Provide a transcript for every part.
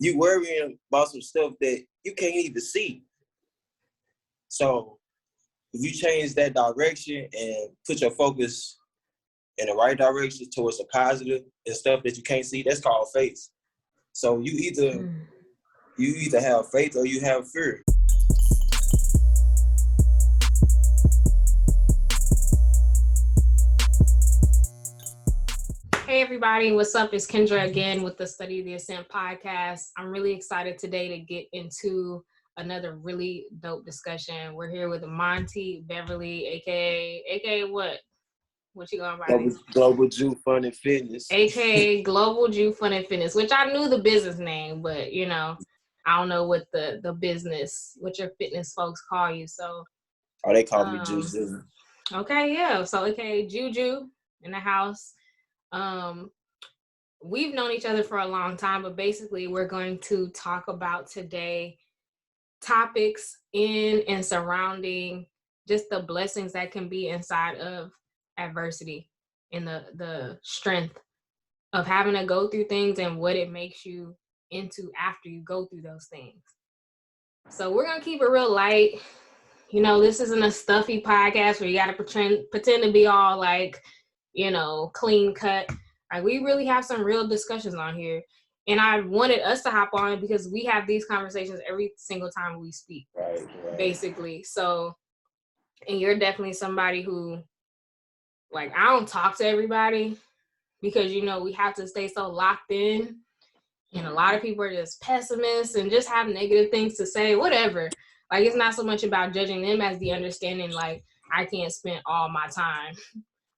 you worrying about some stuff that you can't even see. So if you change that direction and put your focus in the right direction towards the positive and stuff that you can't see, that's called faith. So you either have faith or you have fear. Hey everybody, what's up? It's Kendra again with the Study the Ascent podcast. I'm really excited today to get into another really dope discussion. We're here with Monte Beverly, aka what? What you going by? Global JuJu Fun and Fitness. Aka Global JuJu Fun and Fitness, which I knew the business name, but you know, I don't know what the business, what your fitness folks call you. So they call me JuJu. Okay, yeah. So aka JuJu in the house. We've known each other for a long time, but basically we're going to talk about today topics in and surrounding just the blessings that can be inside of adversity and the strength of having to go through things and what it makes you into after you go through those things. So we're going to keep it real light. You know, this isn't a stuffy podcast where you got to pretend to be all like, you know, clean cut. Like, we really have some real discussions on here. And I wanted us to hop on because we have these conversations every single time we speak, right. Basically. So, and you're definitely somebody who, like, I don't talk to everybody because, you know, we have to stay so locked in. And a lot of people are just pessimists and just have negative things to say, whatever. Like, it's not so much about judging them as the understanding, like, I can't spend all my time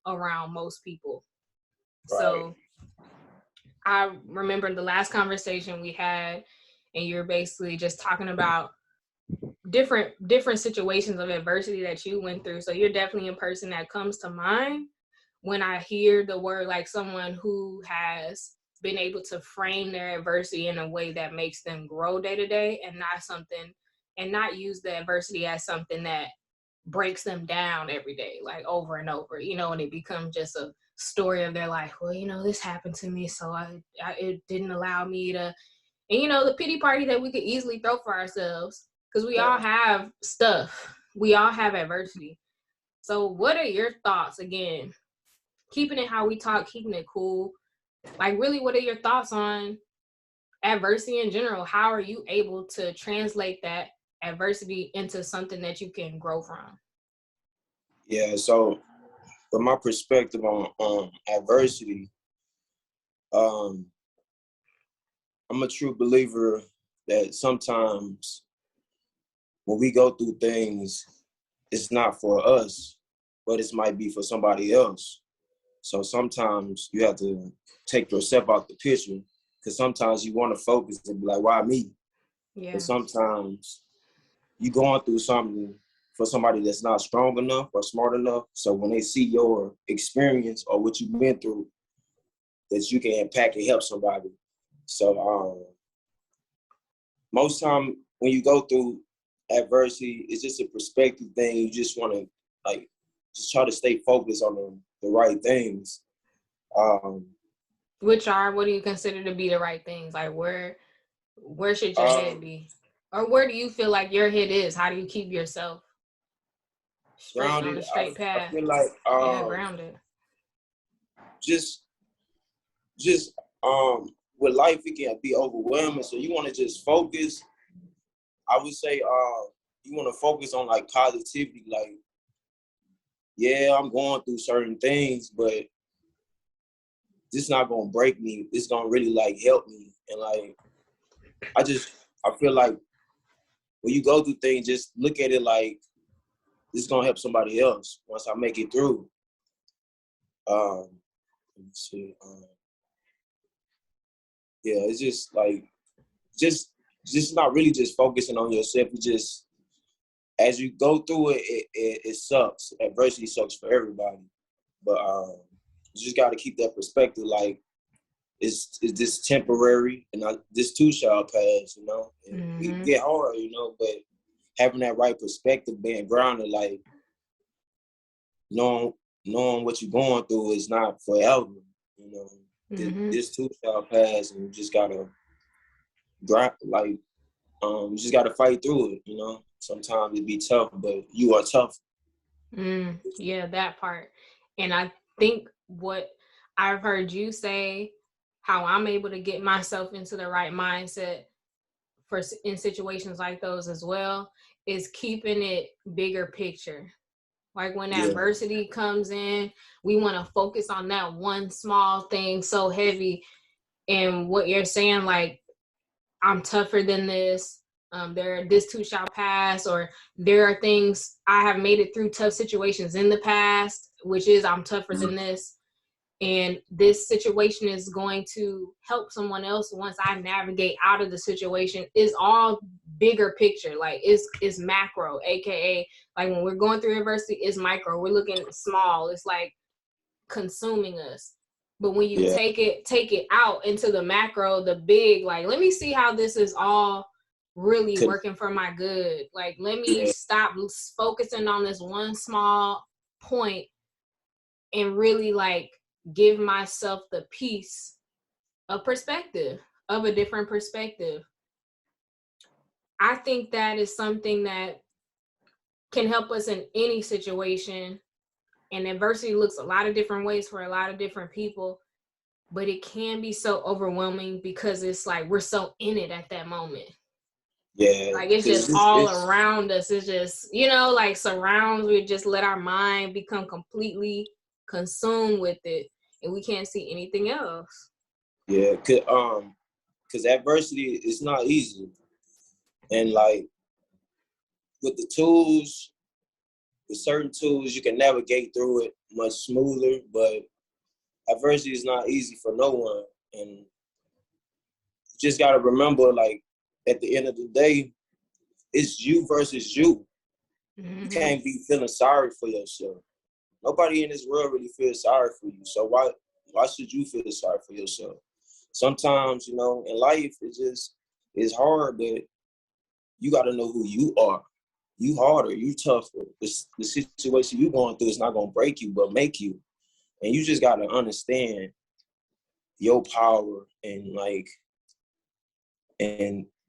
around most people. Right. So I remember the last conversation we had, and you're basically just talking about different situations of adversity that you went through. So you're definitely a person that comes to mind when I hear the word, like someone who has been able to frame their adversity in a way that makes them grow day to day, and not use the adversity as something that breaks them down every day, like over and over, you know, and it becomes just a story of their life. Well, you know, this happened to me, so it didn't allow me to, and you know, the pity party that we could easily throw for ourselves, because we all have stuff, we all have adversity. So what are your thoughts, again, keeping it how we talk, keeping it cool, like really, what are your thoughts on adversity in general? How are you able to translate that adversity into something that you can grow from? Yeah, so from my perspective on adversity, I'm a true believer that sometimes when we go through things, it's not for us, but it might be for somebody else. So sometimes you have to take yourself out the picture, because sometimes you want to focus and be like, why me? Yeah. And sometimes you going through something for somebody that's not strong enough or smart enough. So when they see your experience or what you've been through, that you can impact and help somebody. So most time when you go through adversity, it's just a perspective thing. You just want to just try to stay focused on the right things. Which are, what do you consider to be the right things? Like where should your head be? Or where do you feel like your head is? How do you keep yourself straight grounded, on the straight path? I feel like grounded. Just with life, it can be overwhelming. So you want to just focus. I would say you want to focus on like positivity. Like, yeah, I'm going through certain things, but this not gonna break me. It's gonna really like help me. And like, I feel like when you go through things, just look at it like this is gonna help somebody else once I make it through. Let me see. Yeah, it's just like just not really just focusing on yourself. It's just as you go through it, it sucks. Adversity sucks for everybody, but you just got to keep that perspective. Like, is this temporary? And this too shall pass. You know, it get hard. You know, but having that right perspective, being grounded, like knowing what you're going through is not forever. You know, this too shall pass, and you just gotta like you just gotta fight through it, you know. Sometimes it be tough, but you are tough. Yeah, that part. And I think what I've heard you say, how I'm able to get myself into the right mindset for in situations like those as well, is keeping it bigger picture. Like when Yeah, adversity comes in, we want to focus on that one small thing so heavy. And what you're saying, like, I'm tougher than this. This too shall pass, or there are things I have made it through tough situations in the past, which is I'm tougher than this. And this situation is going to help someone else once I navigate out of the situation. Is all bigger picture, like it's macro, aka like when we're going through adversity, it's micro. We're looking small. It's like consuming us. But when you yeah, take it out into the macro, the big, like, let me see how this is all really working for my good. Like, let me yeah, stop focusing on this one small point and really like give myself the peace of perspective, of a different perspective. I think that is something that can help us in any situation. And adversity looks a lot of different ways for a lot of different people, but it can be so overwhelming because it's like we're so in it at that moment. yeah. Like it's Cause just all around us. It's just, like surrounds. We just let our mind become completely consumed with it, and we can't see anything else. yeah, cause adversity is not easy, and like with the tools, with certain tools, you can navigate through it much smoother. But adversity is not easy for no one, and you just gotta remember, like at the end of the day, it's you versus you. You Mm-hmm. can't be feeling sorry for yourself. Nobody in this world really feels sorry for you. So why should you feel sorry for yourself? Sometimes, in life it's hard, but you gotta know who you are. You harder, you tougher. The situation you going through is not gonna break you, but make you. And you just gotta understand your power and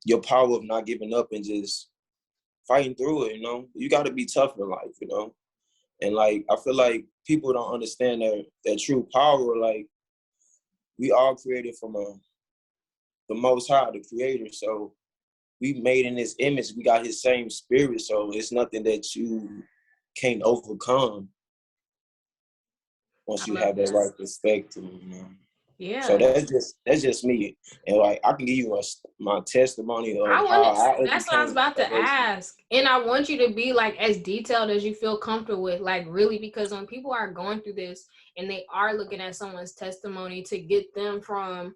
your power of not giving up and just fighting through it, You gotta be tough in life. And like I feel like people don't understand their true power. Like we all created from the Most High, the Creator. So we made in His image. We got His same spirit. So it's nothing that you can't overcome once I you love have that that. right perspective. So Yeah. that's just me. And like I can give you my testimony of I how wanted, I that's what I was overcame about to adversity. ask. And I want you to be like as detailed as you feel comfortable with, like really, because when people are going through this and they are looking at someone's testimony to get them from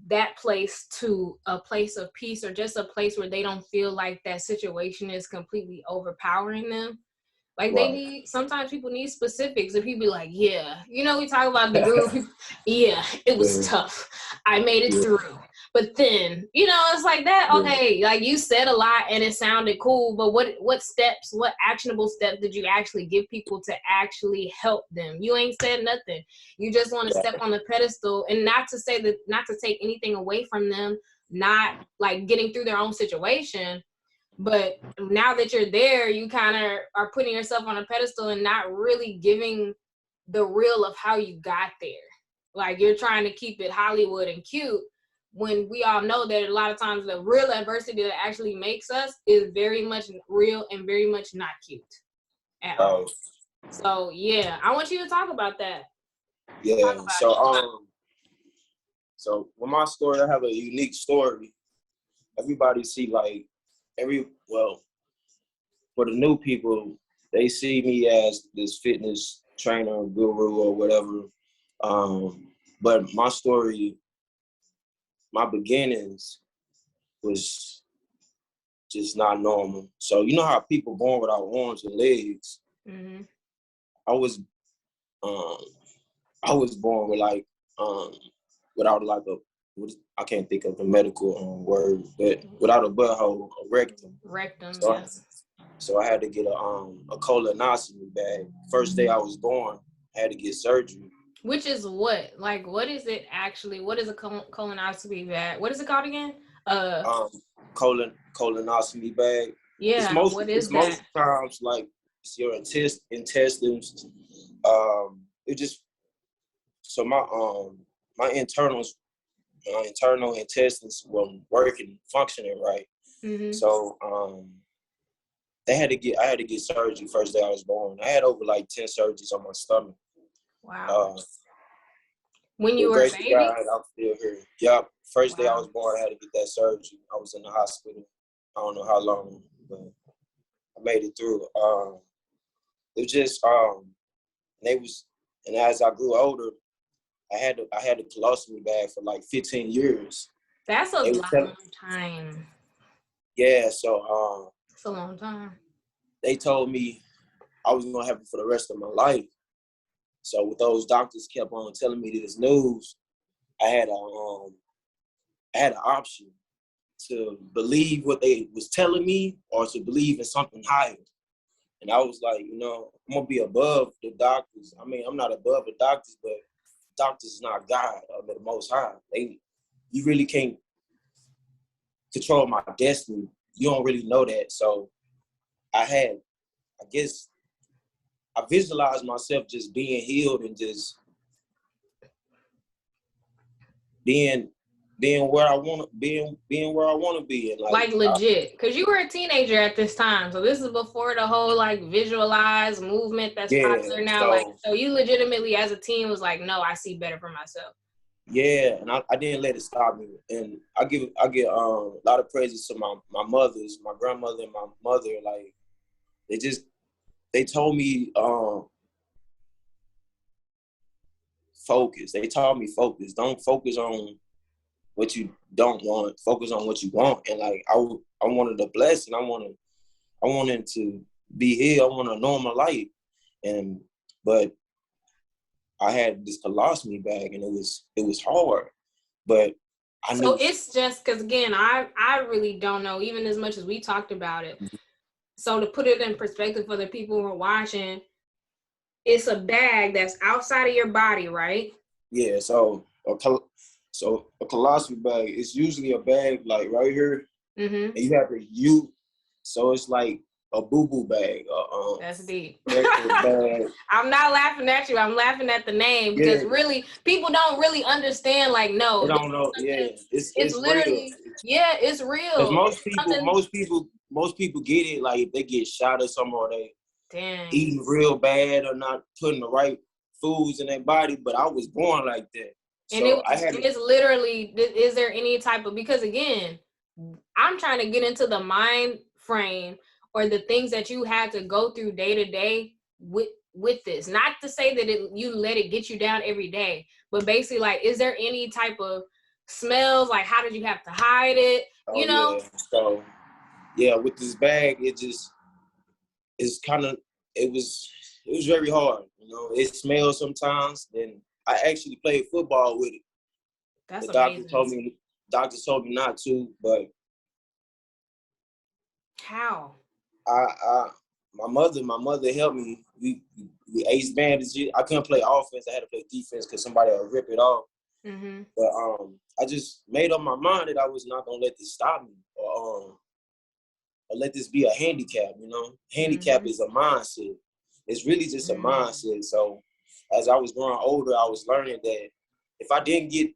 that place to a place of peace, or just a place where they don't feel like that situation is completely overpowering them. Like they Right. need, sometimes people need specifics, and people be like, yeah, we talk about the group. Yeah, it was Yeah. tough. I made it Yeah. through. But then, it's like that. Yeah. Okay, like you said a lot and it sounded cool, but what actionable steps did you actually give people to actually help them? You ain't said nothing. You just want to step on the pedestal, and not to say that, not to take anything away from them, not like getting through their own situation. But now that you're there, you kind of are putting yourself on a pedestal and not really giving the real of how you got there. Like you're trying to keep it Hollywood and cute, when we all know that a lot of times the real adversity that actually makes us is very much real and very much not cute at all. So yeah, I want you to talk about that. Talk Yeah. about it. So with my story, I have a unique story. Everybody see like for the new people, they see me as this fitness trainer, guru, or whatever. But my story, my beginnings was just not normal. So you know how people born without arms and legs. Mm-hmm. I was um, I was born with without like I can't think of the medical word, but without a butthole, a rectum. Rectum, So yeah. I had to get a colonoscopy bag. First day I was born, I had to get surgery. Which is what? Like, what is it actually? What is a colonoscopy bag? What is it called again? um colonoscopy bag. Yeah, what is It's that? most times like it's your intestines. It just so my internal intestines weren't working, functioning right. Mm-hmm. So I had to get surgery first day I was born. I had over like 10 surgeries on my stomach. Wow. When you With were a grace to baby? God, I'm still here. Yup. First day I Wow. was born, I had to get that surgery. I was in the hospital. I don't know how long, but I made it through. It was just and as I grew older, I had the colostomy bag for like 15 years. That's a They was long telling, time. yeah, so It's a long time. they told me I was gonna have it for the rest of my life. So with those doctors kept on telling me this news, I had an option to believe what they was telling me or to believe in something higher. And I was like, I'm gonna be above the doctors. I mean, I'm not above the doctors, but doctors is not God or the Most High. You really can't control my destiny. You don't really know that. So I guess I visualized myself just being healed and just being where I want to being where I want to be, and Like legit, because you were a teenager at this time, so this is before the whole like visualized movement that's popular now. Like, so you legitimately as a teen was like, no, I see better for myself. Yeah, and I didn't let it stop me. And I give a lot of praises to my mothers, my grandmother and my mother. Like they told me focus. They taught me focus. Don't focus on what you don't want. Focus on what you want. And like I wanted a blessing. I wanted to be here. I want a normal life. But I had this colostomy bag, and it was hard. But I knew. So it's just because again, I really don't know, even as much as we talked about it. So to put it in perspective for the people who are watching, it's a bag that's outside of your body, right? Yeah. So a colostomy bag is usually a bag like right here, Mm-hmm. and you have so it's like a boo-boo bag. That's deep. Bag. I'm not laughing at you. I'm laughing at the name because really people don't really understand. Like, no, they don't know. Yeah, it's literally real. Yeah, it's real. Because most people get it like if they get shot or something, or they eating real bad or not putting the right foods in their body. But I was born like that. And it's literally, is there any type of, because again, I'm trying to get into the mind frame or the things that you had to go through day to day with this. Not to say that you let it get you down every day, but basically like, is there any type of smells? Like, how did you have to hide it? Yeah. So yeah, with this bag, it was very hard. It smells sometimes. Then I actually played football with it. That's amazing. Doctors told me not to, but how? My mother helped me. We ace bandages. I couldn't play offense. I had to play defense because somebody would rip it off. Mm-hmm. But I just made up my mind that I was not gonna let this stop me, or let this be a handicap. Handicap is a mindset. It's really just a mindset. So as I was growing older, I was learning that if I didn't get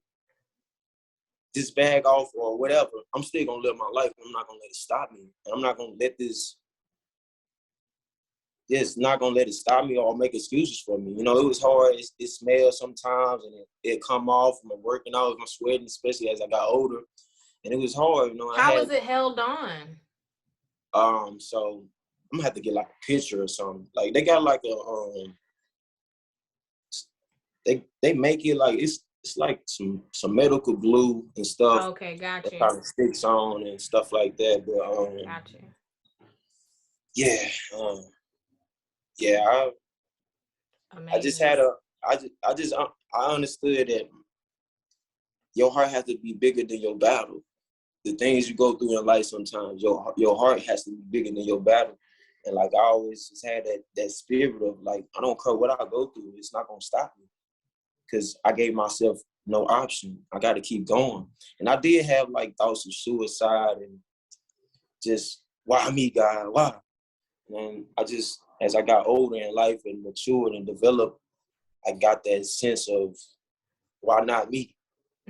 this bag off or whatever, I'm still gonna live my life. I'm not gonna let it stop me, and I'm not gonna let this. Just not gonna let it stop me or make excuses for me. It was hard. It smells sometimes, and it come off from working out. I'm sweating, especially as I got older, and it was hard. How was it held on? So I'm gonna have to get like a picture or something. Like they got like a they make it like it's like some medical glue and stuff. Okay, gotcha. That kind of sticks on and stuff like that. But gotcha. Yeah. Yeah. I just had I understood that your heart has to be bigger than your battle. The things you go through in life, sometimes your heart has to be bigger than your battle. And like I always just had that spirit of like, I don't care what I go through, it's not gonna stop me. Because I gave myself no option. I got to keep going. And I did have like thoughts of suicide and just, why me, God, why? And I just, as I got older in life and matured and developed, I got that sense of, why not me?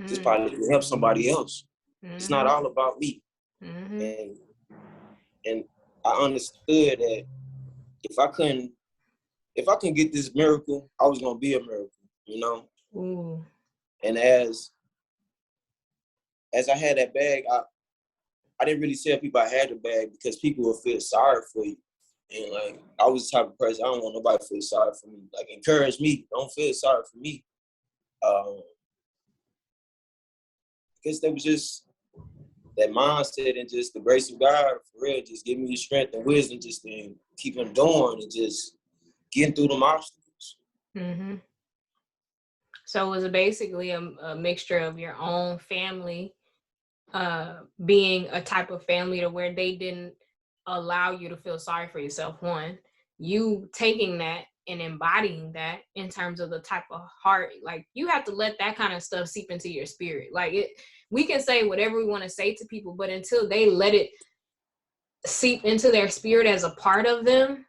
Just probably to help somebody else. It's not all about me. And I understood that if I couldn't get this miracle, I was gonna be a miracle, you know. And as I had that bag, I didn't really tell people I had the bag because people would feel sorry for you. And like, I was the type of person, I don't want nobody to feel sorry for me. Like, encourage me, don't feel sorry for me. Because there was just that mindset and just the grace of God, for real, just give me the strength and wisdom just to keep on doing and just getting through them obstacles. So it was basically a mixture of your own family being a type of family to where they didn't allow you to feel sorry for yourself. One, you taking that and embodying that in terms of the type of heart, like you have to let that kind of stuff seep into your spirit. Like we can say whatever we want to say to people, but until they let it seep into their spirit as a part of them,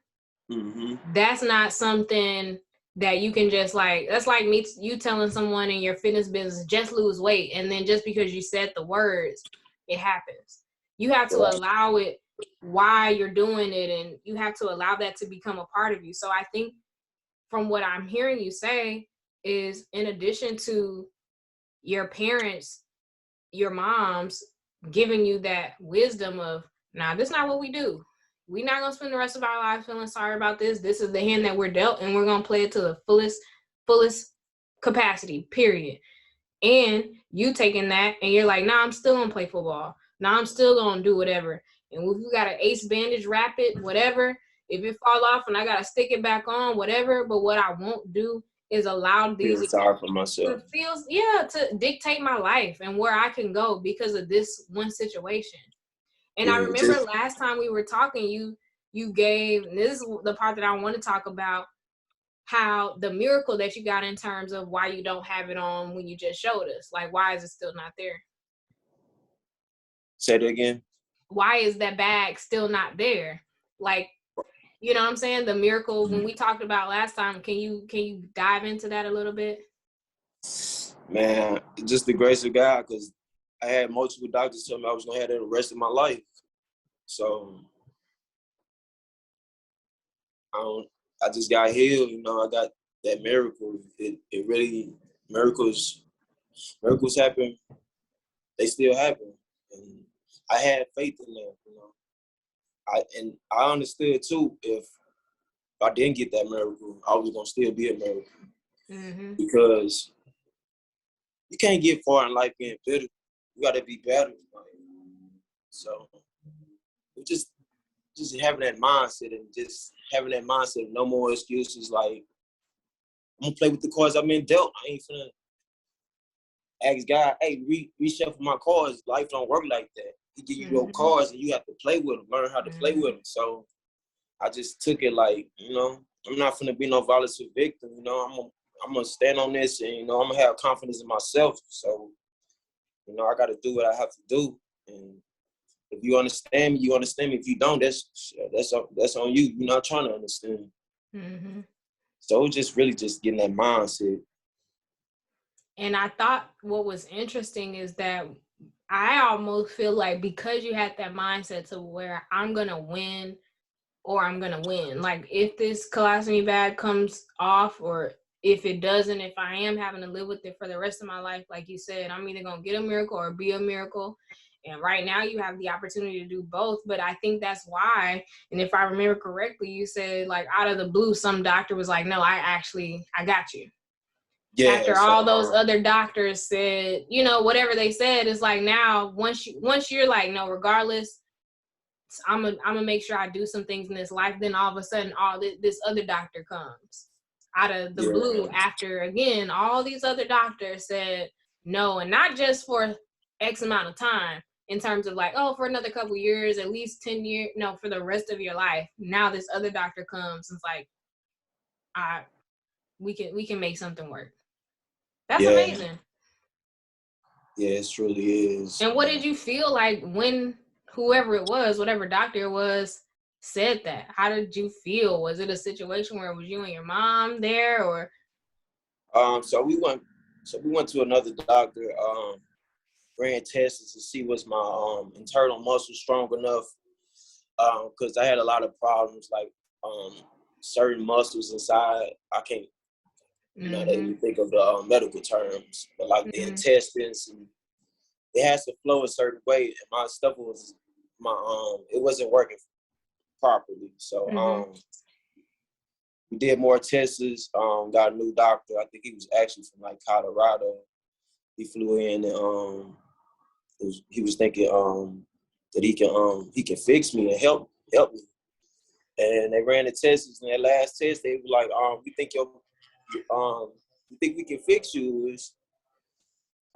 that's not something that you can just like, that's like you telling someone in your fitness business, just lose weight. And then just because you said the words, it happens. You have to allow it why you're doing it. And you have to allow that to become a part of you. So I think from what I'm hearing you say is, in addition to your parents, your moms giving you that wisdom of, nah, this is not what we do. We're not going to spend the rest of our lives feeling sorry about this. This is the hand that we're dealt, and we're going to play it to the fullest capacity, period. And you taking that, and you're like, nah, I'm still going to play football. Nah, I'm still going to do whatever. And if you got an ace bandage, wrap it, whatever. If it fall off and I got to stick it back on, whatever. But what I won't do is allow these sorry for myself. To dictate my life and where I can go because of this one situation. And I remember last time we were talking, you gave, and this is the part that I want to talk about, how the miracle that you got in terms of why you don't have it on when you just showed us. Like, why is it still not there? Say that again. Why is that bag still not there? Like, you know what I'm saying? The miracle when we talked about last time, can you dive into that a little bit? Man, just the grace of God, because I had multiple doctors tell me I was gonna have that the rest of my life. So I just got healed, you know. I got that miracle. It really, miracles happen. They still happen, and I had faith in them, you know. I understood too, if I didn't get that miracle, I was gonna still be a miracle. Because you can't get far in life being bitter. You gotta be better. So just having that mindset and just having that mindset, no more excuses. Like, I'm gonna play with the cards I've been dealt. I ain't finna ask God, hey, reshuffle my cards. Life don't work like that. He give you your cards and you have to play with them, learn how to play with them. So I just took it like, you know, I'm not finna be no volatile victim. You know, I'm gonna stand on this, and you know, I'm gonna have confidence in myself. So, you know, I got to do what I have to do. And if you understand me, you understand me. If you don't, that's on you. You're not trying to understand. So just really just getting that mindset. And I thought what was interesting is that I almost feel like because you had that mindset to where I'm going to win or I'm going to win. Like, if this colostomy bag comes off, or if it doesn't, if I am having to live with it for the rest of my life, like you said, I'm either going to get a miracle or be a miracle. And right now you have the opportunity to do both. But I think that's why, and if I remember correctly, you said like out of the blue, some doctor was like, no, I got you. Yeah, after all those other doctors said, you know, whatever they said, it's like now once you're like, no, regardless, I'm gonna make sure I do some things in this life. Then all of a sudden, this other doctor comes out of the blue after, again, all these other doctors said no, and not just for X amount of time in terms of like, oh, for another couple years, at least 10 years, no, for the rest of your life. Now this other doctor comes and it's like, we can make something work. That's amazing. Yeah, it truly is. And what did you feel like when whoever it was, whatever doctor it was, said that? How did you feel? Was it a situation where it was you and your mom there, or? So we went to another doctor, ran tests to see was my internal muscle strong enough, because I had a lot of problems, like certain muscles inside. I can't, they even think of the medical terms, but like the intestines, and it has to flow a certain way. And my stuff was it wasn't working properly. So we did more tests. Got a new doctor. I think he was actually from like Colorado. He flew in and he was thinking that he can fix me and help me. And they ran the tests, and that last test, they were like, we think we can fix you.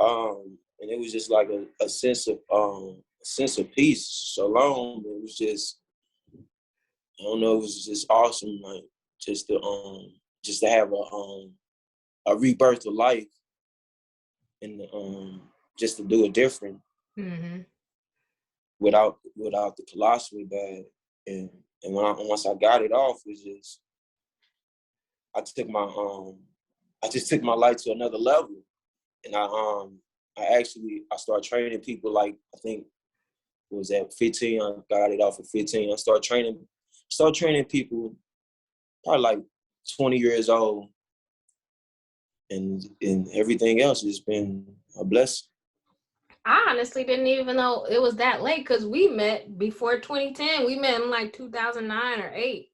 And it was just like a sense of peace. Shalom. It was just, I don't know, it was just awesome, like just to have a rebirth of life, and just to do it different, without the colostomy bag. And once I got it off, it was just, I just took my life to another level. And I started training people, like, I think it was at 15. I got it off at 15. I started training people probably like 20 years old. And everything else has been a blessing. I honestly didn't even know it was that late, because we met before 2010. We met in like 2009 or 8.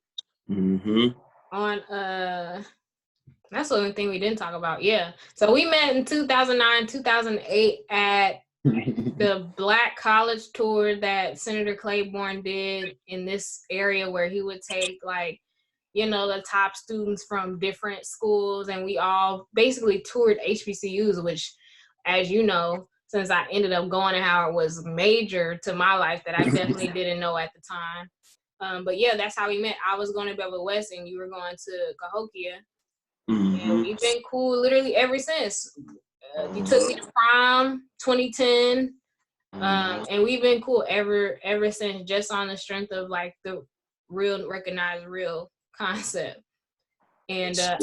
On that's the only thing we didn't talk about. Yeah. So we met in 2009, 2008 at the Black College tour that Senator Claiborne did in this area, where he would take, like, the top students from different schools, and we all basically toured HBCUs, which, as you know, since I ended up going to Howard, was major to my life that I definitely didn't know at the time. But yeah, that's how we met. I was going to Beverly West, and you were going to Cahokia. And we've been cool literally ever since. You took me to prom 2010. And we've been cool ever since, just on the strength of like the real recognized real concept. And I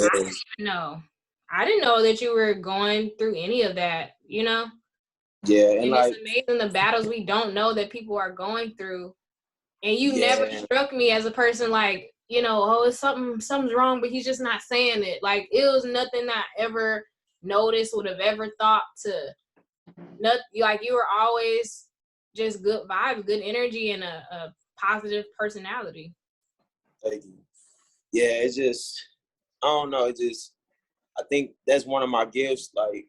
didn't know that you were going through any of that, Yeah, and it's amazing the battles we don't know that people are going through. And you never struck me as a person like, something's wrong, but he's just not saying it. Like, it was nothing I ever noticed, would have ever thought to. Like, you were always just good vibes, good energy, and a positive personality. Thank you. Yeah, it's just, I don't know. I think that's one of my gifts. Like,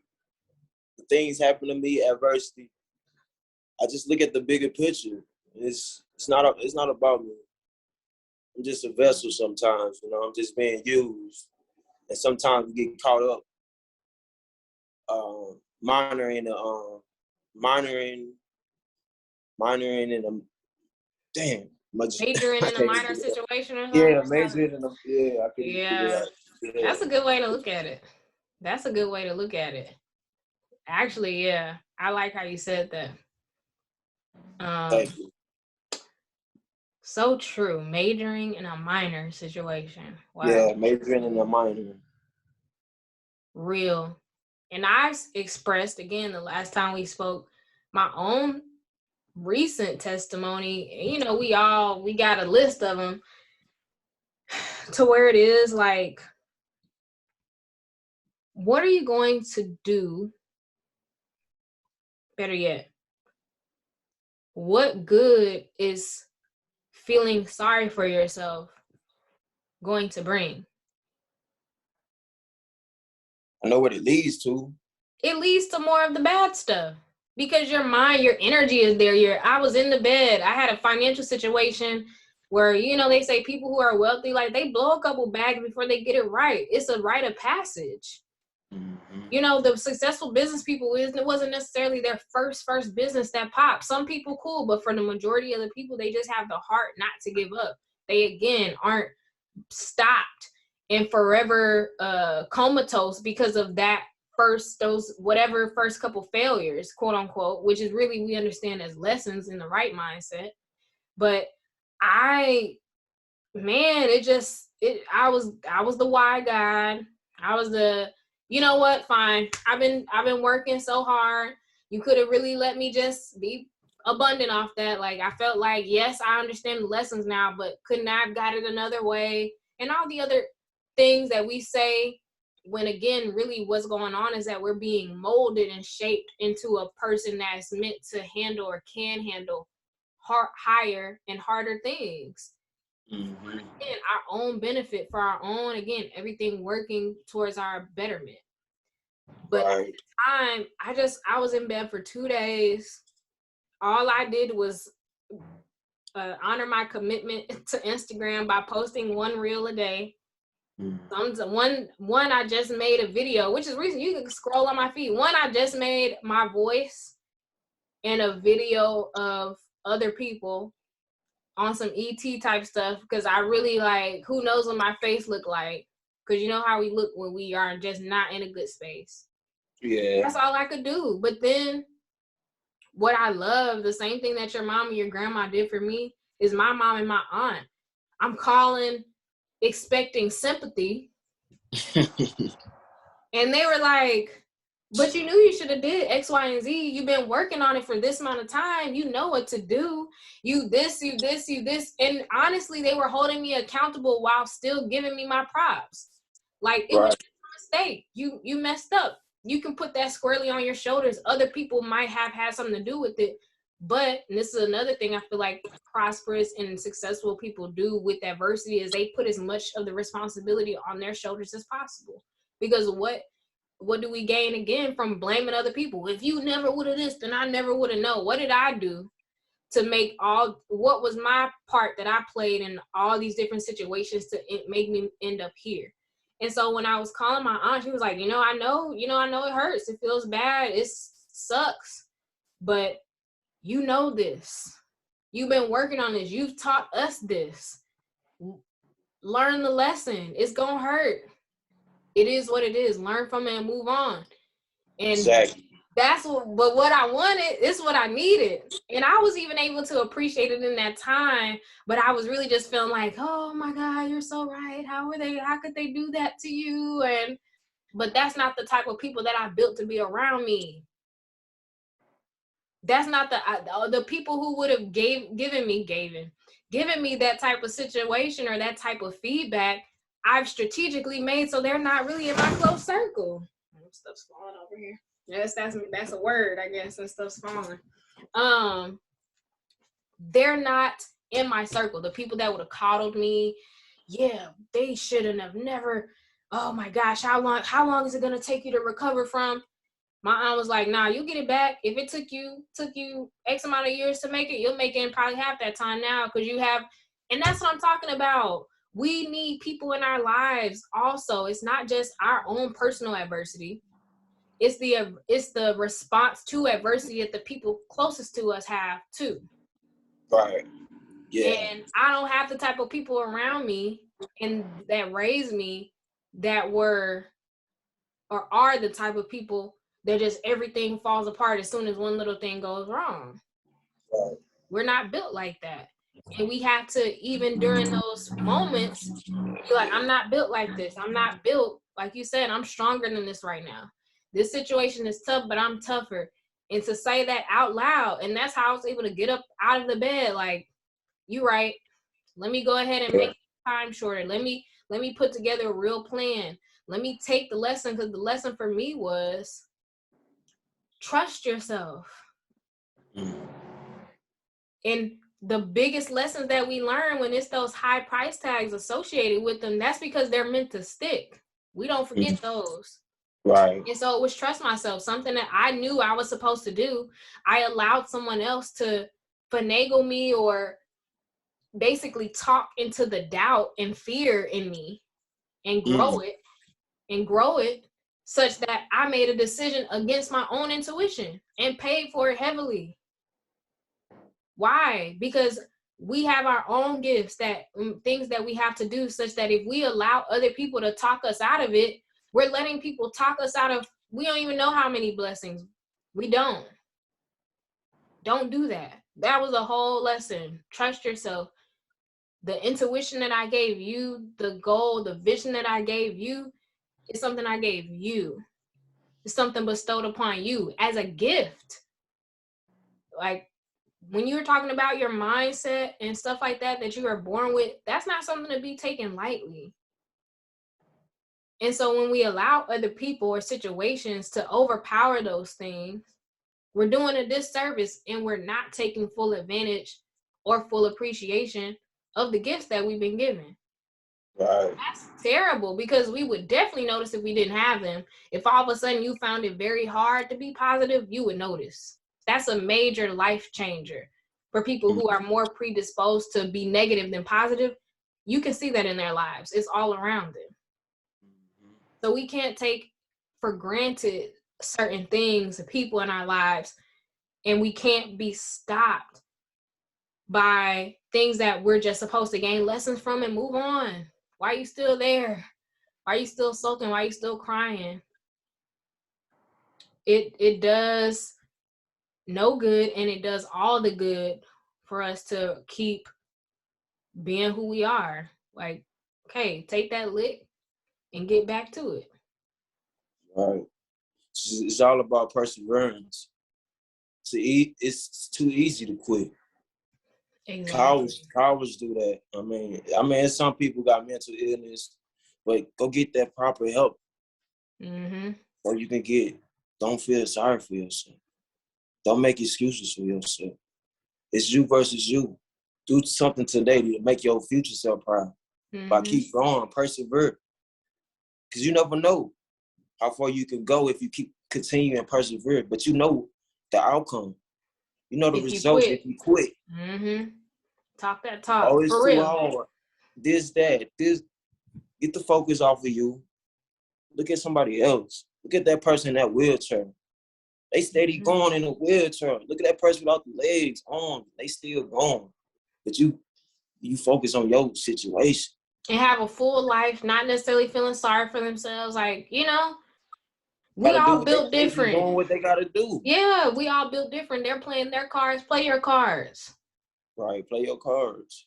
things happen to me, adversity, I just look at the bigger picture. It's not about me. I'm just a vessel sometimes, I'm just being used. And sometimes we get caught up minoring in the majoring in a minor situation or something. Yeah, majoring in a That's a good way to look at it. Actually, yeah. I like how you said that. Thank you. So true. Majoring in a minor situation. Wow. Yeah, majoring in a minor. Real. And I've expressed, again, the last time we spoke, my own recent testimony. We got a list of them, to where it is like, what are you going to do? Better yet, what good is feeling sorry for yourself going to bring? I know what it leads to. It leads to more of the bad stuff, because your mind, your energy is there. I was in the bed. I had a financial situation where, they say people who are wealthy, like, they blow a couple bags before they get it right. It's a rite of passage. The successful business people, it wasn't necessarily their first business that popped. Some people cool, but for the majority of the people, they just have the heart not to give up. They, again, aren't stopped and forever comatose because of that those whatever first couple failures, quote unquote, which is really, we understand as lessons in the right mindset. But I was the why guy. I was the, you know what, fine. I've been working so hard. You could have really let me just be abundant off that. Like, I felt like, yes, I understand the lessons now, but couldn't I have got it another way? And all the other things that we say, when again, really what's going on is that we're being molded and shaped into a person that's meant to handle or can handle higher and harder things. Mm-hmm. And our own benefit, for our own, again, everything working towards our betterment. But Right. at the time, I was in bed for 2 days. All I did was honor my commitment to Instagram by posting 1 reel a day. One I just made a video, which is recent. You can scroll on my feed. One, I just made my voice and a video of other people on some ET type stuff, because I really, like, who knows what my face look like, because you know how we look when we are just not in a good space. Yeah. That's all I could do. But then what I love, the same thing that your mom and your grandma did for me, is my mom and my aunt. I'm calling expecting sympathy. And they were like, but you knew you should have did X, Y, and Z. You've been working on it for this amount of time. You know what to do. You this. And honestly, they were holding me accountable while still giving me my props. Like, it was a mistake. You messed up. You can put that squarely on your shoulders. Other people might have had something to do with it. But, and this is another thing I feel like prosperous and successful people do with adversity, is they put as much of the responsibility on their shoulders as possible. Because what do we gain again from blaming other people? If you never would have this, then I never would have known. What did I do to make what was my part that I played in all these different situations to make me end up here? And so when I was calling my aunt, she was like, I know it hurts. It feels bad. It sucks. But you know this. You've been working on this. You've taught us this. Learn the lesson. It's going to hurt. It is what it is. Learn from it and move on. And exactly. but what I wanted is what I needed. And I was even able to appreciate it in that time. But I was really just feeling like, oh my God, you're so right. How could they do that to you? But that's not the type of people that I built to be around me. That's not the people who would have given me that type of situation or that type of feedback. I've strategically made so they're not really in my close circle. Stuff's falling over here. Yes, that's a word, I guess, and stuff's falling. They're not in my circle. The people that would have coddled me, yeah, they shouldn't have never. Oh my gosh, how long is it gonna take you to recover from? My aunt was like, nah, you get it back. If it took you X amount of years to make it, you'll make it in probably half that time now, because you have. And that's what I'm talking about. We need people in our lives also. It's not just our own personal adversity. It's the response to adversity that the people closest to us have too. Right. Yeah. And I don't have the type of people around me and that raised me that were or are the type of people that just everything falls apart as soon as one little thing goes wrong. Right. We're not built like that. And we have to, even during those moments, be like, I'm not built like this. I'm not built, like you said, I'm stronger than this right now. This situation is tough, but I'm tougher. And to say that out loud, and that's how I was able to get up out of the bed, like, you right. Let me go ahead and make time shorter. Let me put together a real plan. Let me take the lesson, because the lesson for me was trust yourself. And the biggest lessons that we learn when it's those high price tags associated with them, that's because they're meant to stick. We don't forget those. Right. And so it was trust myself, something that I knew I was supposed to do. I allowed someone else to finagle me or basically talk into the doubt and fear in me and grow it such that I made a decision against my own intuition and paid for it heavily. Why? Because we have our own gifts, things that we have to do, such that if we allow other people to talk us out of it, we're letting people talk us out of We don't even know how many blessings. We don't. Don't do that. That was a whole lesson. Trust yourself. The intuition that I gave you, the goal, the vision that I gave you, is something I gave you. It's something bestowed upon you as a gift. Like, when you're talking about your mindset and stuff like that, that you were born with, that's not something to be taken lightly. And so when we allow other people or situations to overpower those things, we're doing a disservice, and we're not taking full advantage or full appreciation of the gifts that we've been given. Right. That's terrible, because we would definitely notice if we didn't have them. If all of a sudden you found it very hard to be positive, you would notice. That's a major life changer for people who are more predisposed to be negative than positive. You can see that in their lives. It's all around them. So we can't take for granted certain things, people in our lives, and we can't be stopped by things that we're just supposed to gain lessons from and move on. Why are you still there? Why are you still sulking? Why are you still crying? It does no good, and it does all the good for us to keep being who we are. Like, okay, take that lick and get back to it. Right. It's all about perseverance. It's too easy to quit. Exactly. Cowards do that. I mean, some people got mental illness, but go get that proper help. Mm-hmm. So you can don't feel sorry for yourself. Don't make excuses for yourself. It's you versus you. Do something today to make your future self proud. Mm-hmm. But keep going, persevere. Because you never know how far you can go if you continue and persevere. But you know the outcome. You know the results if you quit. Mm-hmm. Talk that talk. Oh, it's for too real. hard. This. Get the focus off of you. Look at somebody else. Look at that person in that wheelchair. They steady going in a wheelchair. Look at that person without the legs, arms. They still going. But you focus on your situation. And have a full life, not necessarily feeling sorry for themselves. Like, we all built different. Doing what they gotta do. Yeah, we all built different. They're playing their cards. Play your cards. Right, play your cards.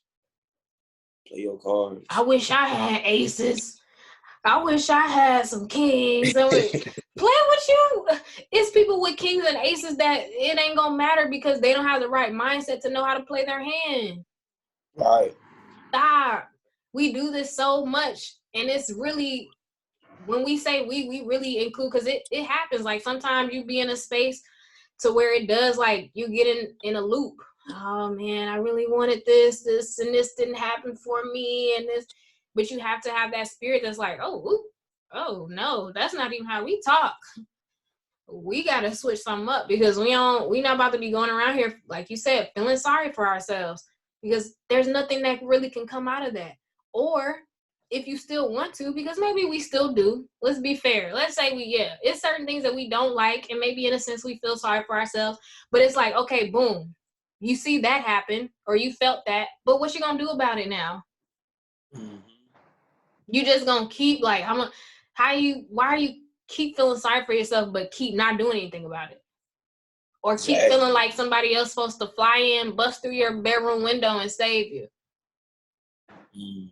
Play your cards. I wish I had aces. I wish I had some kings. Playing with you. It's people with kings and aces that it ain't gonna matter because they don't have the right mindset to know how to play their hand. Right. Stop. We do this so much, and it's really, when we say we really include, because it happens. Like, sometimes you be in a space to where it does, like, you get in a loop. Oh man, I really wanted this, and this didn't happen for me, and this. But you have to have that spirit that's like, oh no, that's not even how we talk. We gotta switch something up, because we not about to be going around here, like you said, feeling sorry for ourselves, because there's nothing that really can come out of that. Or if you still want to, because maybe we still do. Let's be fair. Let's say it's certain things that we don't like, and maybe in a sense we feel sorry for ourselves. But it's like, okay, boom, you see that happen, or you felt that, but what you gonna do about it now? Mm-hmm. You just gonna keep like, why are you keep feeling sorry for yourself but keep not doing anything about it? Or keep feeling like somebody else supposed to fly in, bust through your bedroom window and save you. Mm.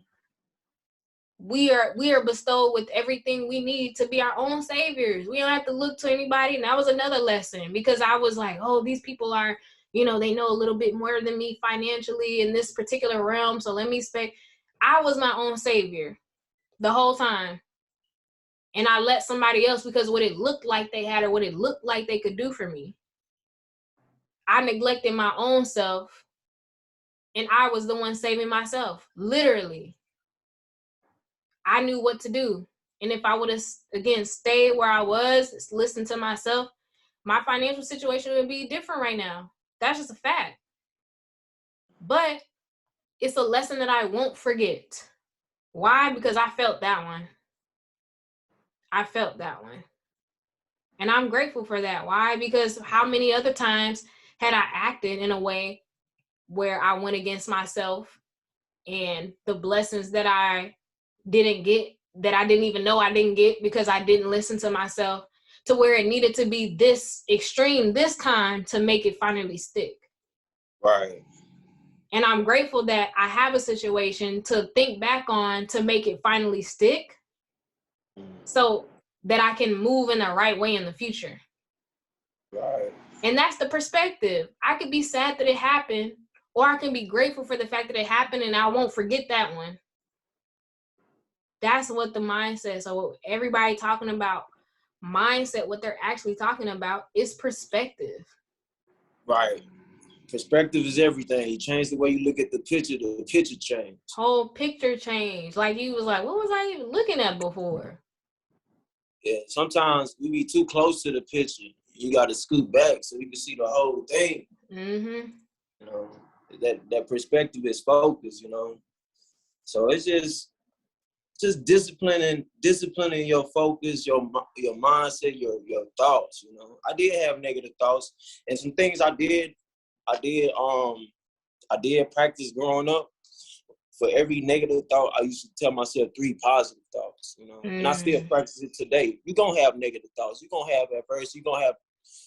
We are bestowed with everything we need to be our own saviors. We don't have to look to anybody. And that was another lesson, because I was like, oh, these people are, they know a little bit more than me financially in this particular realm. So let me expect. I was my own savior the whole time. And I let somebody else, because what it looked like they had or what it looked like they could do for me. I neglected my own self, and I was the one saving myself, literally. I knew what to do. And if I would have, again, stayed where I was, listened to myself, my financial situation would be different right now. That's just a fact. But it's a lesson that I won't forget. Why? Because I felt that one. And I'm grateful for that. Why? Because how many other times had I acted in a way where I went against myself, and the blessings that I didn't get, that I didn't even know I didn't get, because I didn't listen to myself, to where it needed to be this extreme this time to make it finally stick. Right. And I'm grateful that I have a situation to think back on to make it finally stick so that I can move in the right way in the future. Right. And that's the perspective. I could be sad that it happened, or I can be grateful for the fact that it happened and I won't forget that one. That's what the mindset. So everybody talking about mindset, what they're actually talking about is perspective. Right. Perspective is everything. You change the way you look at the picture change. Whole picture change. Like you was like, what was I even looking at before? Yeah, sometimes we be too close to the picture. You got to scoot back so you can see the whole thing. Mm-hmm. You know, that perspective is focus. You know, so it's just disciplining your focus, your mindset, your thoughts. You know, I did have negative thoughts, and some things I did practice growing up. For every negative thought, I used to tell myself 3 positive thoughts, you know, and I still practice it today. You're gonna have negative thoughts. You're gonna have adversity. You're gonna have,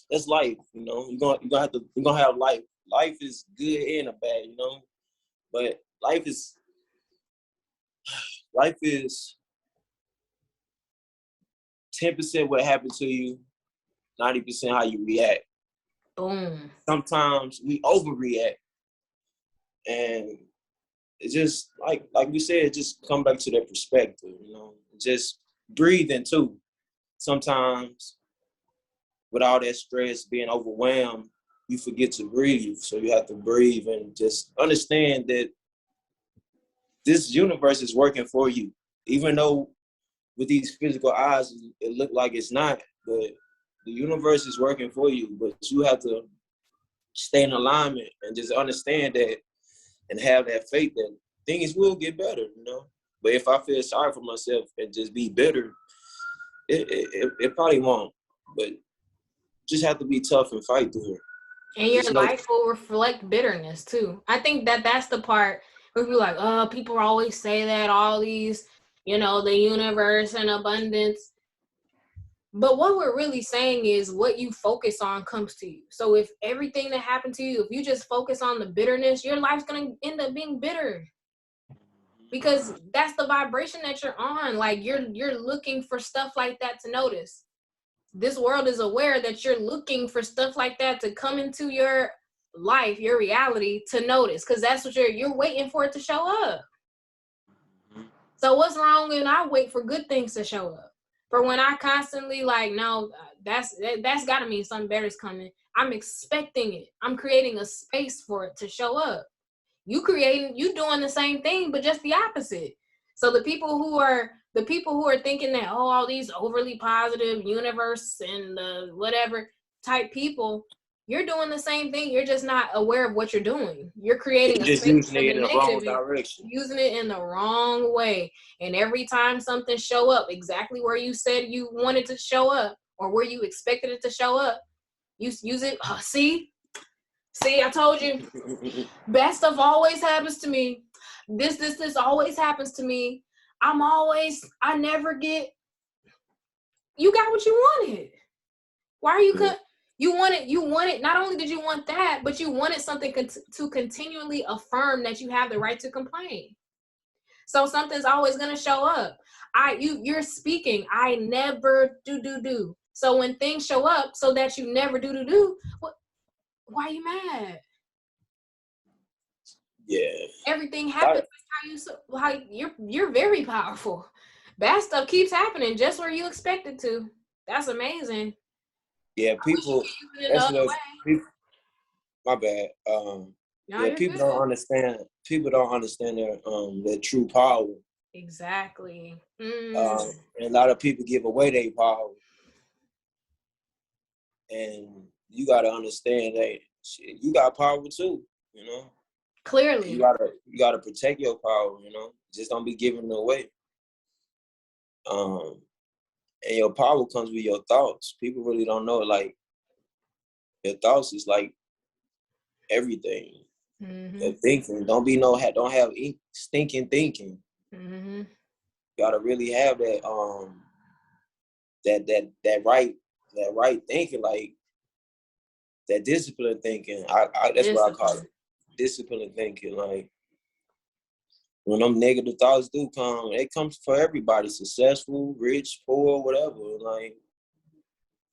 that's life, you know. You're gonna have life. Life is good and a bad, you know, but life is 10% what happened to you, 90% how you react. Boom. Sometimes we overreact, and it's just like we said, just come back to that perspective, you know. Just breathing too. Sometimes with all that stress, being overwhelmed, you forget to breathe. So you have to breathe and just understand that this universe is working for you. Even though with these physical eyes, it look like it's not, but the universe is working for you. But you have to stay in alignment and just understand that and have that faith that things will get better, you know. But if I feel sorry for myself and just be bitter, it probably won't. But just have to be tough and fight through it. And your life will reflect bitterness too. I think that's the part where people are like, oh, people always say that, all these, you know, the universe and abundance. But what we're really saying is what you focus on comes to you. So if everything that happened to you, if you just focus on the bitterness, your life's going to end up being bitter. Because that's the vibration that you're on. Like you're looking for stuff like that to notice. This world is aware that you're looking for stuff like that to come into your life, your reality, to notice, because that's what you're waiting for it to show up. So what's wrong when I wait for good things to show up? For when I constantly like, no, that's got to mean something better is coming. I'm expecting it. I'm creating a space for it to show up. You doing the same thing, but just the opposite. So the people who are thinking that, oh, all these overly positive universe and whatever type people, you're doing the same thing. You're just not aware of what you're doing. You're creating a space using it in in the wrong direction. Using it in the wrong way. And every time something show up exactly where you said you wanted to show up or where you expected it to show up, you use it. See, I told you. Bad stuff always happens to me. This always happens to me. I never get. You got what you wanted. Why are you you wanted, not only did you want that, but you wanted something to continually affirm that you have the right to complain. So something's always going to show up. You're speaking, I never do. So when things show up so that you never do, why are you mad? Yeah. Everything happens how you're very powerful. Bad stuff keeps happening just where you expect it to. That's amazing. Yeah, people. My bad. People don't understand. People don't understand their true power. Exactly. And a lot of people give away their power, and you got to understand that you got power too. You know. Clearly. You gotta protect your power. You know. Just don't be giving it away. And your power comes with your thoughts. People really don't know it. Like, your thoughts is like everything. Your thinking. Don't have stinking thinking. You gotta really have that that right that right thinking, like that disciplined thinking. That's what I call it. Disciplined thinking. Like when them negative thoughts do come, it comes for everybody, successful, rich, poor, whatever. Like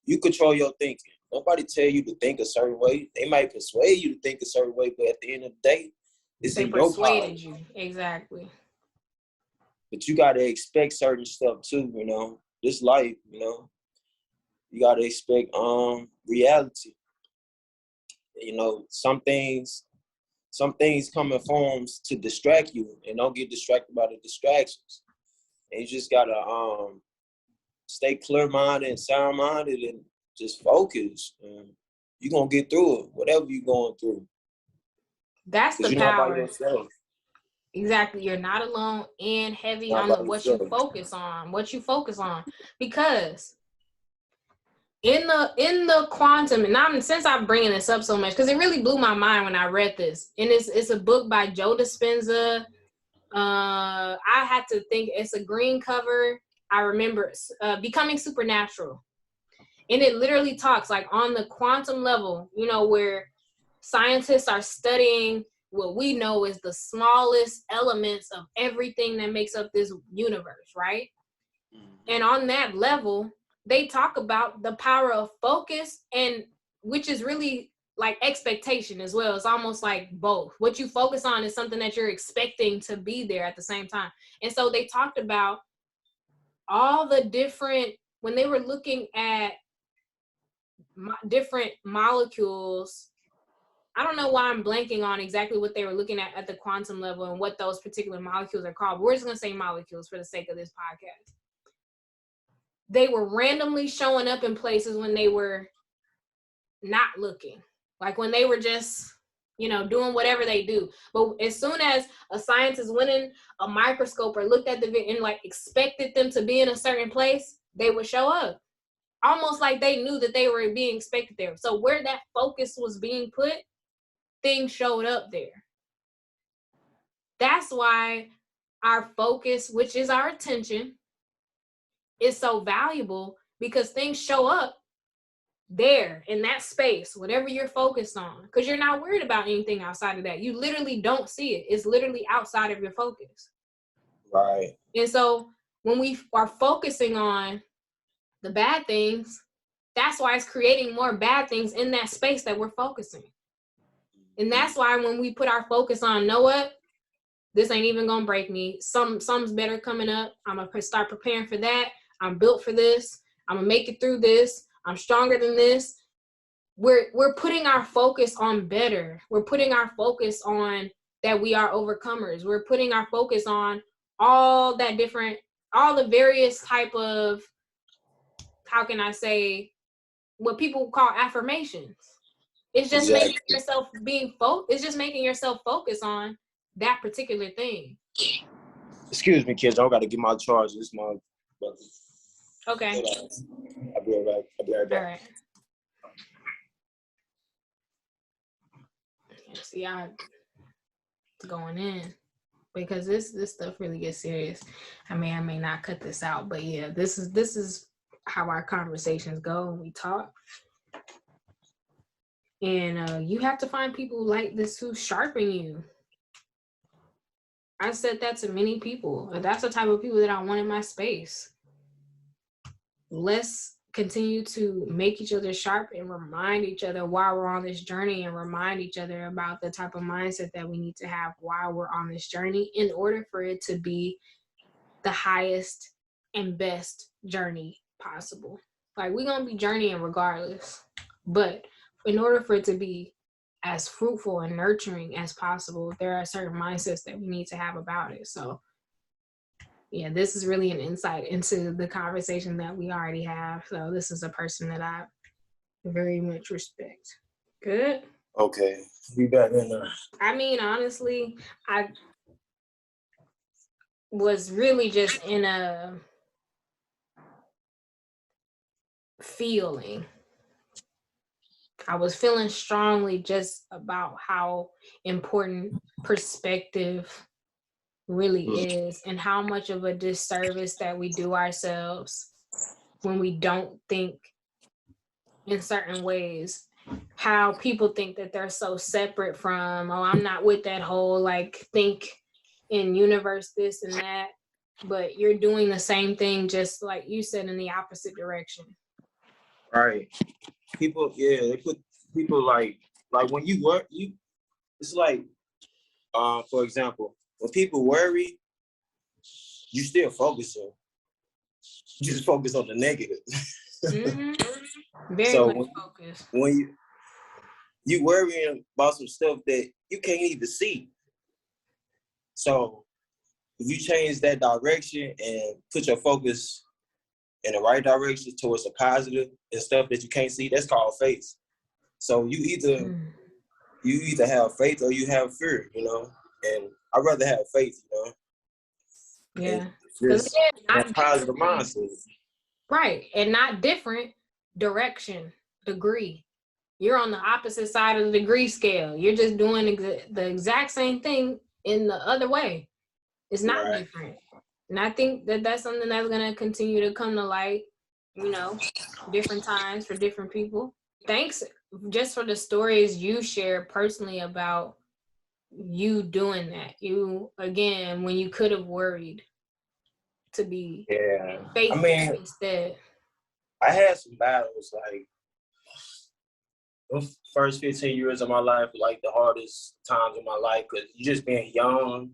you control your thinking. Nobody tell you to think a certain way. They might persuade you to think a certain way, but at the end of the day, it's in your power. They persuaded you. Exactly. But you got to expect certain stuff too, you know. This life, you know, you got to expect reality. You know, some things come in forms to distract you, and don't get distracted by the distractions. And you just got to stay clear-minded and sound-minded and just focus. And you're going to get through it, whatever you're going through. That's the you're power. Not by yourself. Exactly. You're not alone, and heavy on what you focus on. Because in the quantum, and since I'm bringing this up so much, because it really blew my mind when I read this. And it's a book by Joe Dispenza. I had to think, it's a green cover. I remember Becoming Supernatural. And it literally talks like on the quantum level, you know, where scientists are studying what we know is the smallest elements of everything that makes up this universe, right? And on that level, they talk about the power of focus, and which is really like expectation as well. It's almost like both. What you focus on is something that you're expecting to be there at the same time. And so they talked about all the different, when they were looking at different molecules, I don't know why I'm blanking on exactly what they were looking at the quantum level and what those particular molecules are called. But we're just going to say molecules for the sake of this podcast. They were randomly showing up in places when they were not looking. Like when they were just, you know, doing whatever they do. But as soon as a scientist went in a microscope or looked at the video and like expected them to be in a certain place, they would show up. Almost like they knew that they were being expected there. So where that focus was being put, things showed up there. That's why our focus, which is our attention, is so valuable, because things show up there in that space, whatever you're focused on, because you're not worried about anything outside of that. You literally don't see it. It's literally outside of your focus. Right. And so when we are focusing on the bad things, that's why it's creating more bad things in that space that we're focusing. And that's why when we put our focus on, know what, this ain't even gonna break me. Something's better coming up. I'm gonna start preparing for that. I'm built for this. I'm gonna make it through this. I'm stronger than this. We're putting our focus on better. We're putting our focus on that we are overcomers. We're putting our focus on all the various type of, how can I say, what people call affirmations. It's just making yourself it's just making yourself focus on that particular thing. Excuse me, kids. I got to get my charge. This is my brother. Okay. I'll be right back. All right. See, I'm going in because this stuff really gets serious. I may not cut this out, but yeah, this is how our conversations go when we talk. And you have to find people like this who sharpen you. I said that to many people. That's the type of people that I want in my space. Let's continue to make each other sharp and remind each other while we're on this journey, and remind each other about the type of mindset that we need to have while we're on this journey in order for it to be the highest and best journey possible. Like, we're going to be journeying regardless, but in order for it to be as fruitful and nurturing as possible, there are certain mindsets that we need to have about it. So yeah, this is really an insight into the conversation that we already have. So this is a person that I very much respect. Good. Okay. Be back in there. I mean, honestly, I was really just in a feeling. I was feeling strongly just about how important perspective really is, and how much of a disservice that we do ourselves when we don't think in certain ways. How people think that they're so separate from, oh, I'm not with that whole like think in universe this and that, but you're doing the same thing, just like you said, in the opposite direction. Right. People, yeah, they put people like when you work, it's like, for example, when people worry, you still focusing. You just focus on the negative. Mm-hmm. Very So much focused. when you worrying about some stuff that you can't even see. So if you change that direction and put your focus in the right direction towards the positive and stuff that you can't see, that's called faith. So you either have faith or you have fear, you know. And I'd rather have faith, you know. Yeah. Just that positive mindset. Right. And not different direction, degree. You're on the opposite side of the degree scale. You're just doing the exact same thing in the other way. It's not different. And I think that that's something that's going to continue to come to light, you know, different times for different people. Thanks just for the stories you shared personally about you doing that. You, again, when you could have worried, to be faithful instead. I had some battles, like, those first 15 years of my life were like the hardest times of my life because you just being young.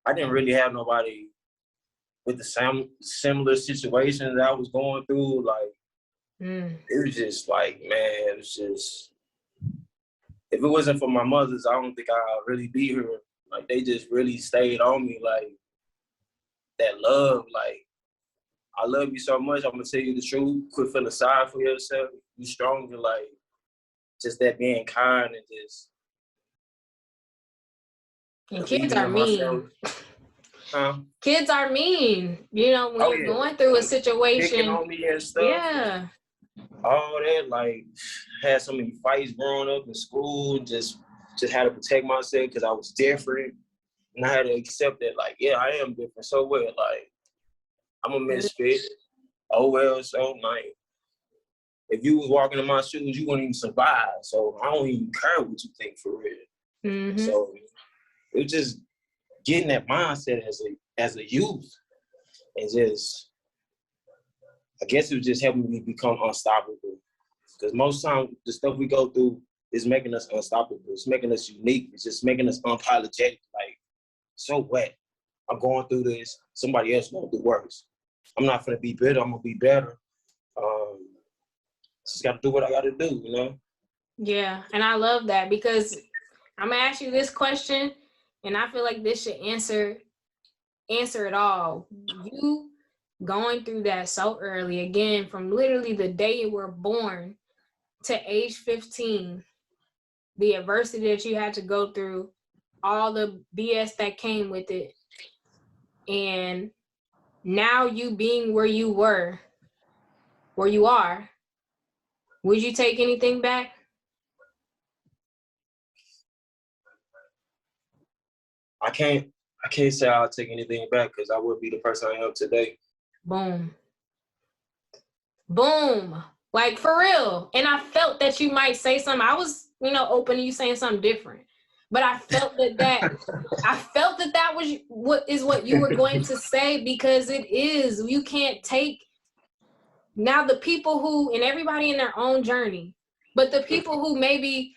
I didn't really have nobody with the similar situations that I was going through. Like, it was just like, man, it was just, if it wasn't for my mothers, I don't think I'd really be here. Like, they just really stayed on me, like, that love, like, I love you so much, I'm gonna tell you the truth. Quit feeling sorry for yourself. Be stronger, like, just that being kind and just. And kids are mean. Kids are mean. You know, when you're going through a situation. Picking on me and stuff. Yeah. All that, like, had so many fights growing up in school. Just had to protect myself because I was different. And I had to accept that, like, yeah, I am different. So what? Like, I'm a misfit. Oh, well, so, like, if you was walking in my shoes, you wouldn't even survive. So I don't even care what you think for real. Mm-hmm. So it was just getting that mindset as a youth, and just, I guess it was just helping me become unstoppable. Because most times the stuff we go through is making us unstoppable. It's making us unique. It's just making us unapologetic. Like, so what? I'm going through this. Somebody else going through worse. I'm not gonna be better. I'm gonna be better. Just got to do what I got to do, you know? Yeah, and I love that because I'm going to ask you this question, and I feel like this should answer it all. You going through that so early, again, from literally the day you were born to age 15, the adversity that you had to go through, all the BS that came with it, and now you being where you are, would you take anything back? I can't say I'll take anything back because I would be the person I am today. Boom. Like, for real. And I felt that you might say something. I was, open to you saying something different. But I felt that was what you were going to say, because it is. You can't take. Now, the people who, and everybody in their own journey, but the people who maybe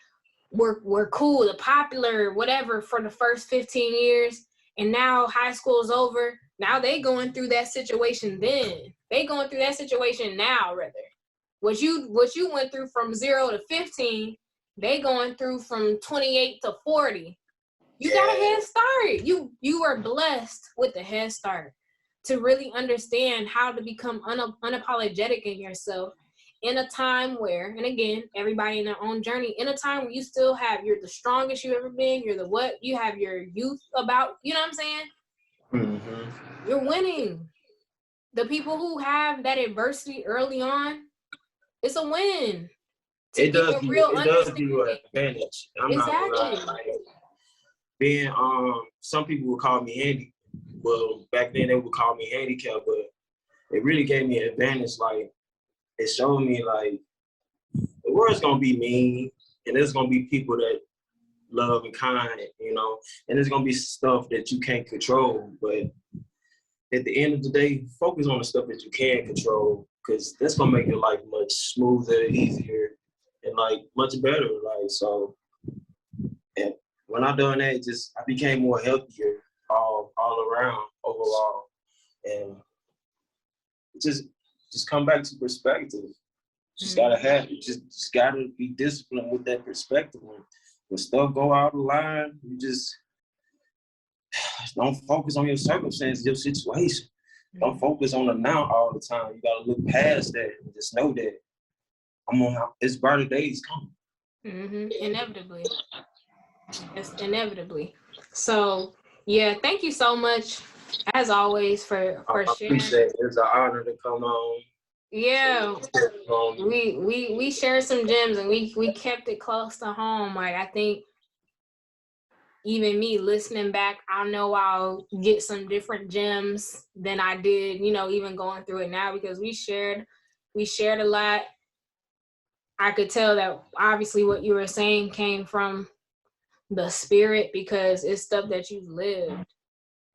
were cool, the popular, whatever, for the first 15 years, and now high school is over, now they going through that situation then. They going through that situation now, rather. What you went through from 0 to 15, they going through from 28 to 40. You got a head start. You were blessed with a head start to really understand how to become unapologetic in yourself in a time where, and again, everybody in their own journey, in a time where you still have, you're the strongest you've ever been, you have your youth about, you know what I'm saying? Mm-hmm. You're winning. The people who have that adversity early on, it's a win. It does give you an advantage. I'm not gonna lie. Like, being, some people would call me handy. Well, back then they would call me handicapped, but it really gave me an advantage. Like, it showed me like the world's gonna be mean, and there's gonna be people that love and kind, you know, and there's gonna be stuff that you can't control. But at the end of the day, focus on the stuff that you can control, because that's gonna make your life much smoother, easier, and like much better. Like so, and when I done that, I became more healthier all around overall, and just come back to perspective. Just gotta have it. Just gotta be disciplined with that perspective. When stuff go out of line, you just don't focus on your circumstances, your situation. Don't focus on the now all the time. You gotta look past that and just know that it's brighter days coming. Inevitably. It's inevitably. So yeah, thank you so much as always for I sharing. appreciate it. It's an honor to come on. Yeah, we shared some gems, and we kept it close to home. Like I think even me listening back, I know I'll get some different gems than I did, you know, even going through it now, because we shared a lot. I could tell that obviously what you were saying came from the spirit, because it's stuff that you've lived.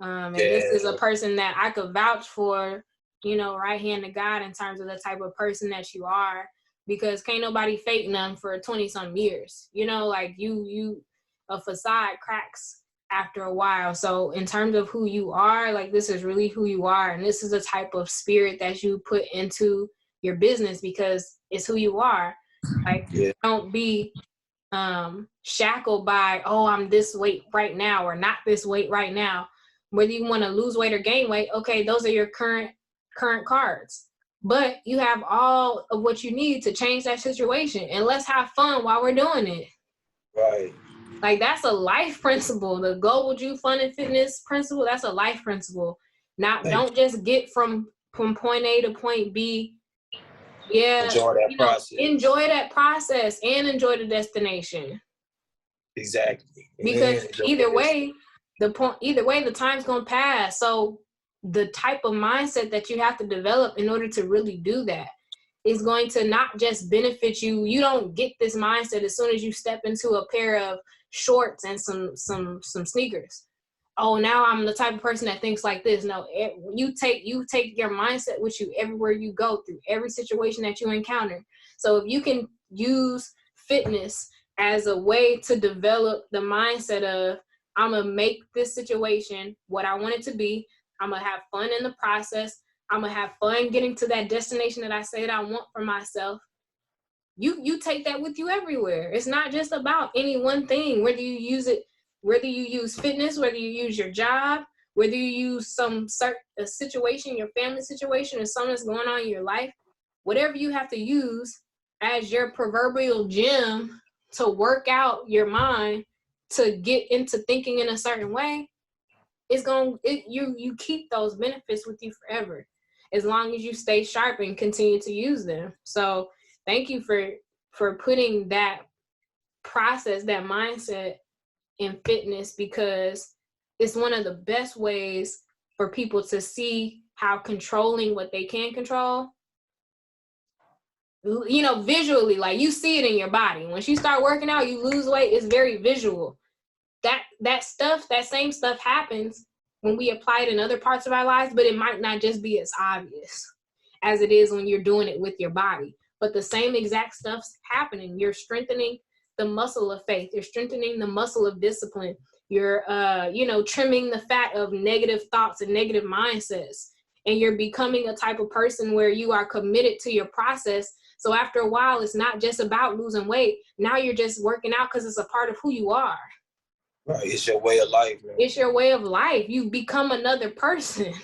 And this is a person that I could vouch for, you know, right hand to God in terms of the type of person that you are, because can't nobody fake none for 20-some years. You know, like you a facade cracks after a while. So in terms of who you are, like this is really who you are. And this is the type of spirit that you put into your business, because it's who you are. Like don't be shackled by, oh, I'm this weight right now or not this weight right now. Whether you want to lose weight or gain weight, okay, those are your current cards. But you have all of what you need to change that situation, and let's have fun while we're doing it. Right. Like that's a life principle. The Global Ju Fun and Fitness principle, that's a life principle. Don't just get from point A to point B. Yeah, enjoy that process. Enjoy that process and enjoy the destination. Exactly. Because either way, the time's gonna pass. So the type of mindset that you have to develop in order to really do that is going to not just benefit you. You don't get this mindset as soon as you step into a pair of shorts and some sneakers. Oh, now I'm the type of person that thinks like this. No, you take your mindset with you everywhere you go, through every situation that you encounter. So if you can use fitness as a way to develop the mindset of, I'm going to make this situation what I want it to be. I'm going to have fun in the process. I'm going to have fun getting to that destination that I said I want for myself. You take that with you everywhere. It's not just about any one thing, whether you use fitness, whether you use your job, whether you use a situation, your family situation, or something that's going on in your life, whatever you have to use as your proverbial gym to work out your mind to get into thinking in a certain way, you keep those benefits with you forever, as long as you stay sharp and continue to use them. So thank you for putting that process, that mindset in fitness, because it's one of the best ways for people to see how controlling what they can control, you know, visually, like you see it in your body. Once you start working out, you lose weight, it's very visual. That same stuff happens when we apply it in other parts of our lives, but it might not just be as obvious as it is when you're doing it with your body. But the same exact stuff's happening. You're strengthening the muscle of faith. You're strengthening the muscle of discipline. You're, trimming the fat of negative thoughts and negative mindsets. And you're becoming a type of person where you are committed to your process. So after a while, it's not just about losing weight. Now you're just working out because it's a part of who you are. Right. It's your way of life, man. It's your way of life. You become another person.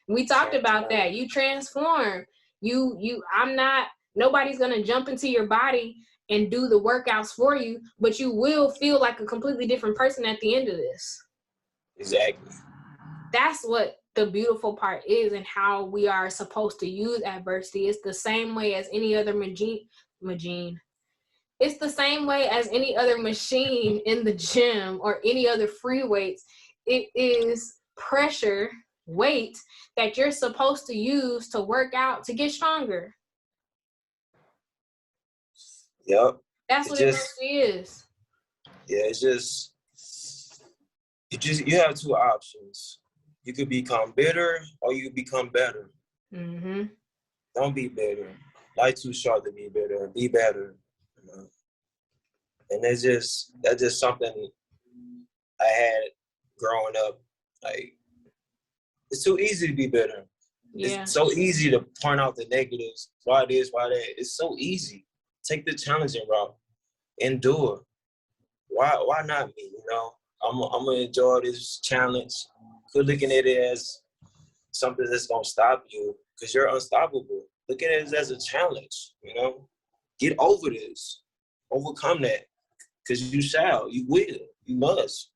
We talked about that. You transform. Nobody's going to jump into your body and do the workouts for you, but you will feel like a completely different person at the end of this. Exactly. That's what the beautiful part is, and how we are supposed to use adversity. It's the same way as any other machine. It's the same way as any other machine in the gym or any other free weights. It is pressure, weight that you're supposed to use to work out, to get stronger. Yep. That's what it really is. Yeah, it's just you have two options. You could become bitter or you could become better. Mm-hmm. Don't be bitter. Life's too short to be bitter. Be better. You know? And that's just something I had growing up. Like, it's too easy to be bitter. Yeah. It's so easy to point out the negatives. Why this, why that. It's so easy. Take the challenging route. Endure. Why not me? You know, I'm gonna enjoy this challenge. Quit looking at it as something that's gonna stop you, because you're unstoppable. Look at it as a challenge. You know, get over this, overcome that, because you shall, you will, you must.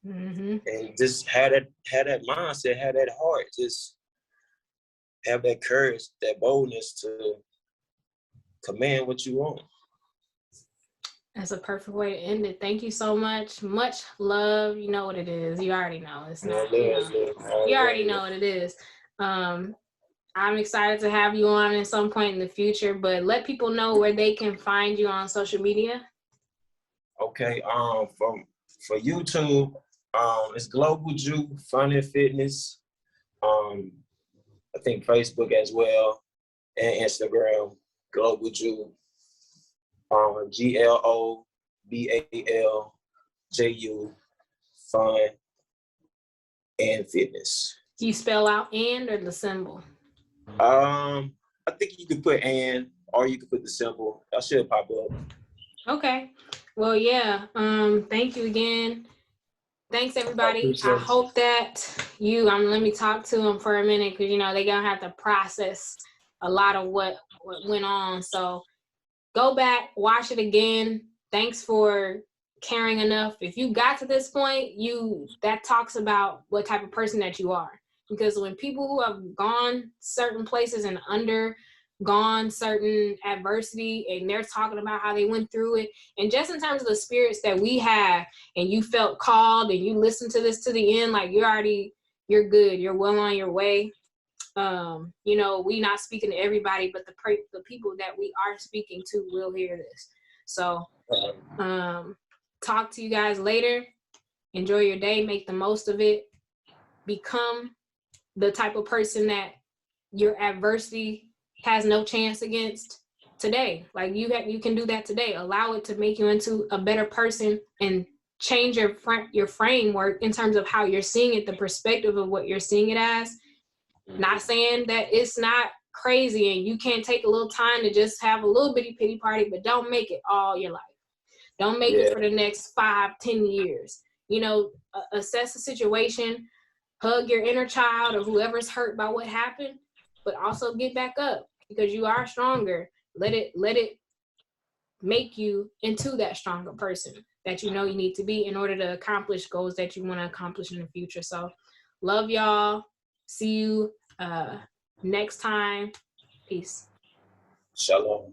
Mm-hmm. And just have that mindset, have that heart, just have that courage, that boldness to command what you want. That's a perfect way to end it. Thank you so much. Much love. You know what it is. You already know. It's not, you already know what it is. I'm excited to have you on at some point in the future, but let people know where they can find you on social media. Okay. For YouTube, it's Global Ju Fun and Fitness. I think Facebook as well, and Instagram, Global Ju. GLOBALJU, Fun and Fitness. You spell out "and" or the symbol? I think you could put "and" or you could put the symbol. That should pop up. Okay. Well, yeah. Thank you again. Thanks, everybody. I hope that let me talk to them for a minute, because, you know, they're going to have to process a lot of what went on. So go back, watch it again. Thanks for caring enough. If you got to this point, that talks about what type of person that you are. Because when people who have gone certain places and undergone certain adversity, and they're talking about how they went through it, and just in terms of the spirits that we have, and you felt called and you listened to this to the end, like you're good, you're well on your way. You know, we not speaking to everybody, but the people that we are speaking to will hear this. So talk to you guys later. Enjoy your day, make the most of it. Become the type of person that your adversity has no chance against today. Like you can do that today. Allow it to make you into a better person and change your framework in terms of how you're seeing it, the perspective of what you're seeing it as. Not saying that it's not crazy and you can't take a little time to just have a little bitty pity party, but don't make it all your life. Don't make it for the next 5-10 years. You know, assess the situation, hug your inner child or whoever's hurt by what happened, but also get back up, because you are stronger. Let it make you into that stronger person that you know you need to be in order to accomplish goals that you want to accomplish in the future. So love y'all. See you next time. Peace. Shalom.